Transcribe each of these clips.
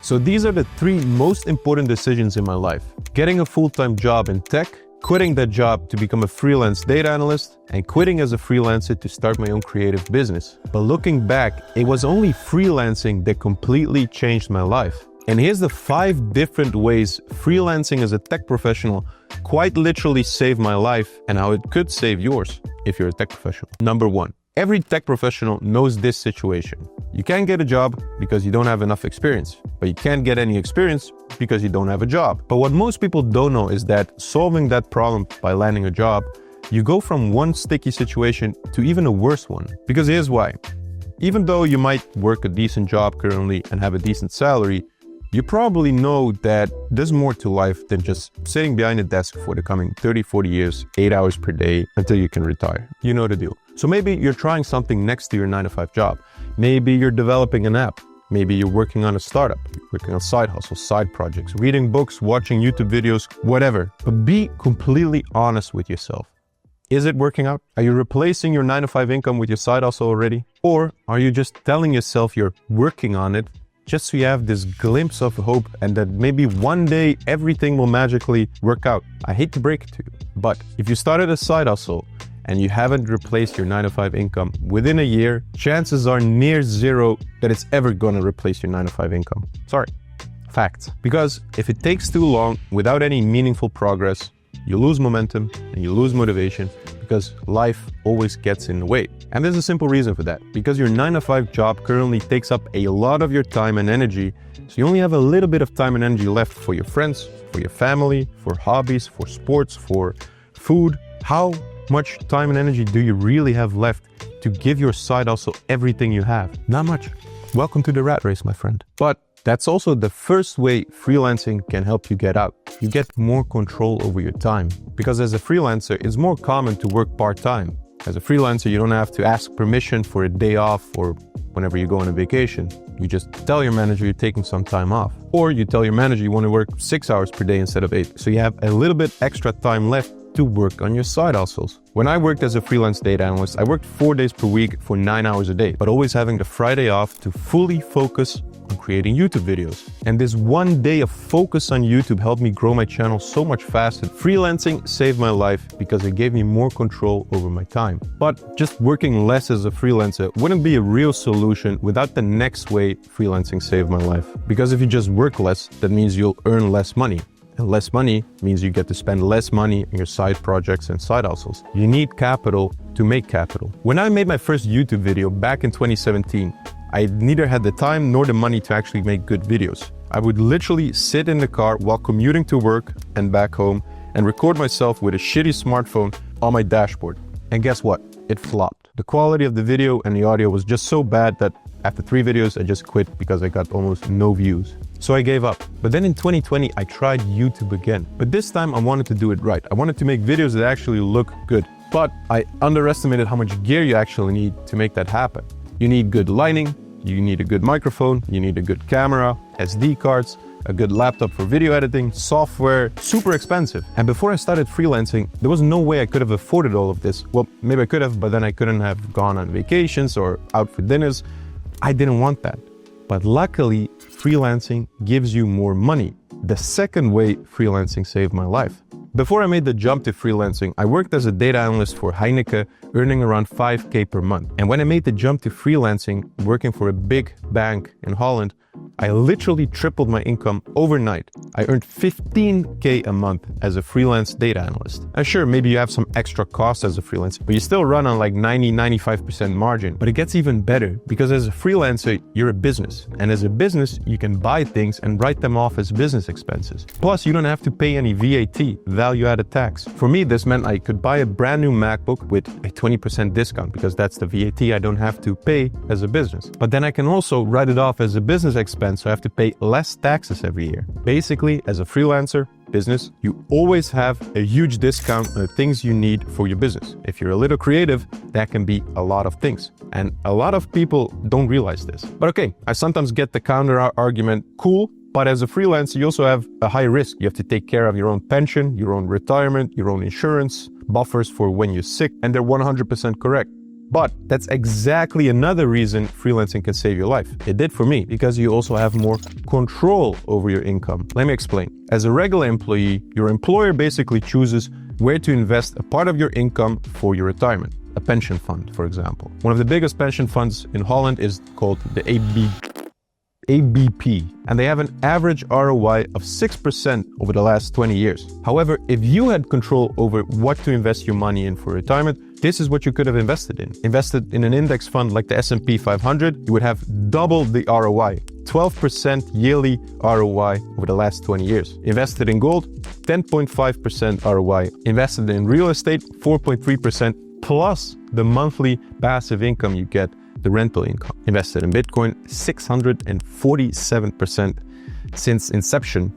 So these are the 3 most important decisions in my life: getting a full-time job in tech, quitting that job to become a freelance data analyst, and quitting as a freelancer to start my own creative business. But looking back, it was only freelancing that completely changed my life. And here's the 5 different ways freelancing as a tech professional quite literally saved my life, and how it could save yours if you're a tech professional. Number 1, every tech professional knows this situation. You can't get a job because you don't have enough experience, but you can't get any experience because you don't have a job. But what most people don't know is that solving that problem by landing a job, you go from one sticky situation to even a worse one. Because here's why. Even though you might work a decent job currently and have a decent salary, you probably know that there's more to life than just sitting behind a desk for the coming 30, 40 years, 8 hours per day until you can retire. You know the deal. So maybe you're trying something next to your 9-to-5 job. Maybe you're developing an app. Maybe you're working on a startup, working on side hustles, side projects, reading books, watching YouTube videos, whatever. But be completely honest with yourself. Is it working out? Are you replacing your 9-to-5 income with your side hustle already? Or are you just telling yourself you're working on it just so you have this glimpse of hope and that maybe one day everything will magically work out? I hate to break it to you, but if you started a side hustle and you haven't replaced your 9-to-5 income within a year, chances are near zero that it's ever going to replace your 9-to-5 income. Sorry, facts. Because if it takes too long without any meaningful progress, you lose momentum and you lose motivation, because life always gets in the way. And there's a simple reason for that. Because your 9-to-5 job currently takes up a lot of your time and energy, so you only have a little bit of time and energy left for your friends, for your family, for hobbies, for sports, for food. How much time and energy do you really have left to give your side hustle everything you have? Not much. Welcome to the rat race, my friend. But that's also the first way freelancing can help you get out. You get more control over your time. Because as a freelancer, it's more common to work part-time. As a freelancer, you don't have to ask permission for a day off or whenever you go on a vacation. You just tell your manager you're taking some time off. Or you tell your manager you want to work 6 hours per day instead of 8. So you have a little bit extra time left to work on your side hustles. When I worked as a freelance data analyst, I worked 4 days per week for 9 hours a day, but always having the Friday off to fully focus on creating YouTube videos. And this one day of focus on YouTube helped me grow my channel so much faster. Freelancing saved my life because it gave me more control over my time. But just working less as a freelancer wouldn't be a real solution without the next way freelancing saved my life. Because if you just work less, that means you'll earn less money. And less money means you get to spend less money on your side projects and side hustles. You need capital to make capital. When I made my first YouTube video back in 2017, I neither had the time nor the money to actually make good videos. I would literally sit in the car while commuting to work and back home and record myself with a shitty smartphone on my dashboard. And guess what? It flopped. The quality of the video and the audio was just so bad that after 3 videos, I just quit because I got almost no views. So I gave up. But then in 2020, I tried YouTube again. But this time I wanted to do it right. I wanted to make videos that actually look good. But I underestimated how much gear you actually need to make that happen. You need good lighting, you need a good microphone, you need a good camera, SD cards, a good laptop for video editing, software, super expensive. And before I started freelancing, there was no way I could have afforded all of this. Well, maybe I could have, but then I couldn't have gone on vacations or out for dinners. I didn't want that. But luckily, freelancing gives you more money. The second way freelancing saved my life. Before I made the jump to freelancing, I worked as a data analyst for Heineken, earning around 5K per month. And when I made the jump to freelancing, working for a big bank in Holland, I literally tripled my income overnight. I earned 15K a month as a freelance data analyst. And sure, maybe you have some extra costs as a freelancer, but you still run on like 90-95% margin. But it gets even better because as a freelancer, you're a business. And as a business, you can buy things and write them off as business expenses. Plus, you don't have to pay any VAT, value-added tax. For me, this meant I could buy a brand new MacBook with a 20% discount because that's the VAT I don't have to pay as a business. But then I can also write it off as a business expense, so I have to pay less taxes every year. Basically, as a freelancer, business, you always have a huge discount on the things you need for your business. If you're a little creative, that can be a lot of things. And a lot of people don't realize this. But okay, I sometimes get the counter argument, cool, but as a freelancer, you also have a high risk. You have to take care of your own pension, your own retirement, your own insurance, buffers for when you're sick, and they're 100% correct. But that's exactly another reason freelancing can save your life. It did for me, because you also have more control over your income. Let me explain. As a regular employee, your employer basically chooses where to invest a part of your income for your retirement. A pension fund, for example. One of the biggest pension funds in Holland is called the ABP, and they have an average ROI of 6% over the last 20 years. However, if you had control over what to invest your money in for retirement, this is what you could have invested in. Invested in an index fund like the S&P 500, you would have double the ROI, 12% yearly ROI over the last 20 years. Invested in gold, 10.5% ROI. Invested in real estate, 4.3%, plus the monthly passive income you get, the rental income. Invested in Bitcoin, 647% since inception,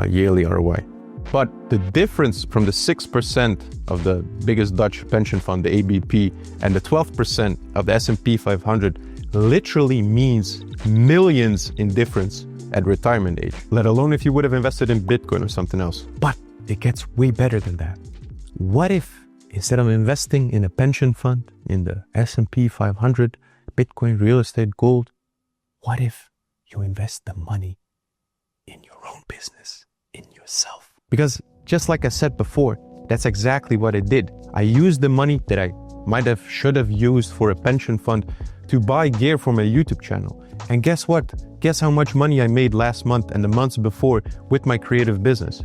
yearly ROI. But the difference from the 6% of the biggest Dutch pension fund, the ABP, and the 12% of the S&P 500 literally means millions in difference at retirement age, let alone if you would have invested in Bitcoin or something else. But it gets way better than that. What if instead of investing in a pension fund, in the S&P 500, Bitcoin, real estate, gold, what if you invest the money in your own business, in yourself? Because just like I said before, that's exactly what I did. I used the money that I should have used for a pension fund to buy gear for my YouTube channel. And guess what? Guess how much money I made last month and the months before with my creative business?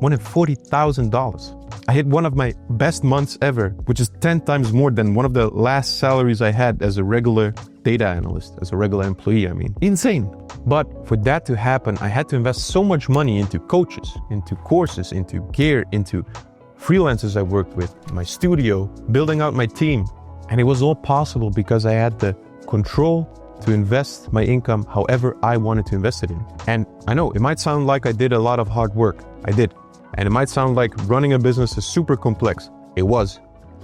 $140,000. I hit one of my best months ever, which is 10 times more than one of the last salaries I had as a regular data analyst, as a regular employee, Insane. But for that to happen, I had to invest so much money into coaches, into courses, into gear, into freelancers I worked with, my studio, building out my team. And it was all possible because I had the control to invest my income however I wanted to invest it in. And I know it might sound like I did a lot of hard work. I did. And it might sound like running a business is super complex. It was.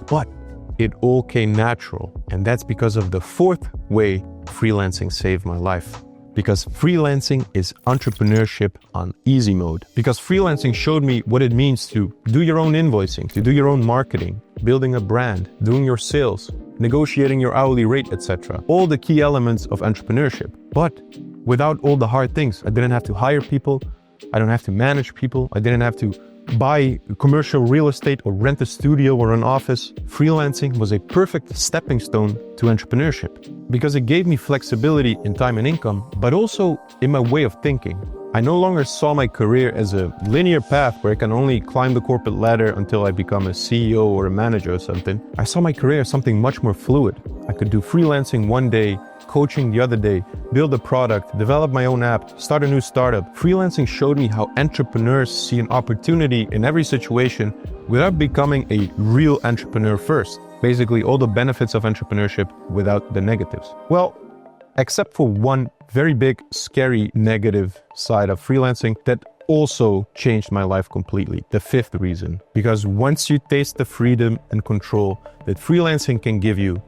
But it all came natural. And that's because of the fourth way freelancing saved my life. Because freelancing is entrepreneurship on easy mode. Because freelancing showed me what it means to do your own invoicing, to do your own marketing, building a brand, doing your sales, negotiating your hourly rate, etc. All the key elements of entrepreneurship. But without all the hard things, I didn't have to hire people. I don't have to manage people. I didn't have to buy commercial real estate or rent a studio or an office. Freelancing was a perfect stepping stone to entrepreneurship because it gave me flexibility in time and income, but also in my way of thinking. I no longer saw my career as a linear path where I can only climb the corporate ladder until I become a CEO or a manager or something. I saw my career as something much more fluid. I could do freelancing one day, coaching the other day, build a product, develop my own app, start a new startup. Freelancing showed me how entrepreneurs see an opportunity in every situation without becoming a real entrepreneur first. Basically, all the benefits of entrepreneurship without the negatives. Well, except for one very big, scary, negative side of freelancing that also changed my life completely. The fifth reason. Because once you taste the freedom and control that freelancing can give you,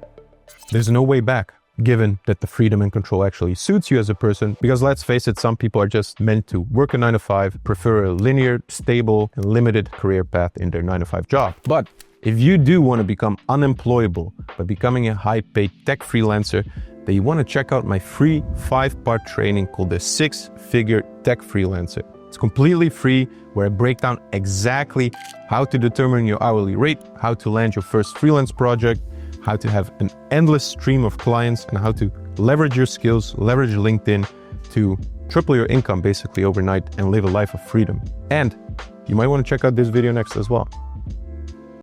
there's no way back. Given that the freedom and control actually suits you as a person, because let's face it, some people are just meant to work a 9-to-5, prefer a linear, stable, and limited career path in their 9-to-5 job. But if you do want to become unemployable by becoming a high-paid tech freelancer, then you want to check out my free 5-part training called the 6-Figure Tech Freelancer. It's completely free, where I break down exactly how to determine your hourly rate, how to land your first freelance project, how to have an endless stream of clients, and how to leverage your skills, leverage LinkedIn to triple your income basically overnight and live a life of freedom. And you might want to check out this video next as well.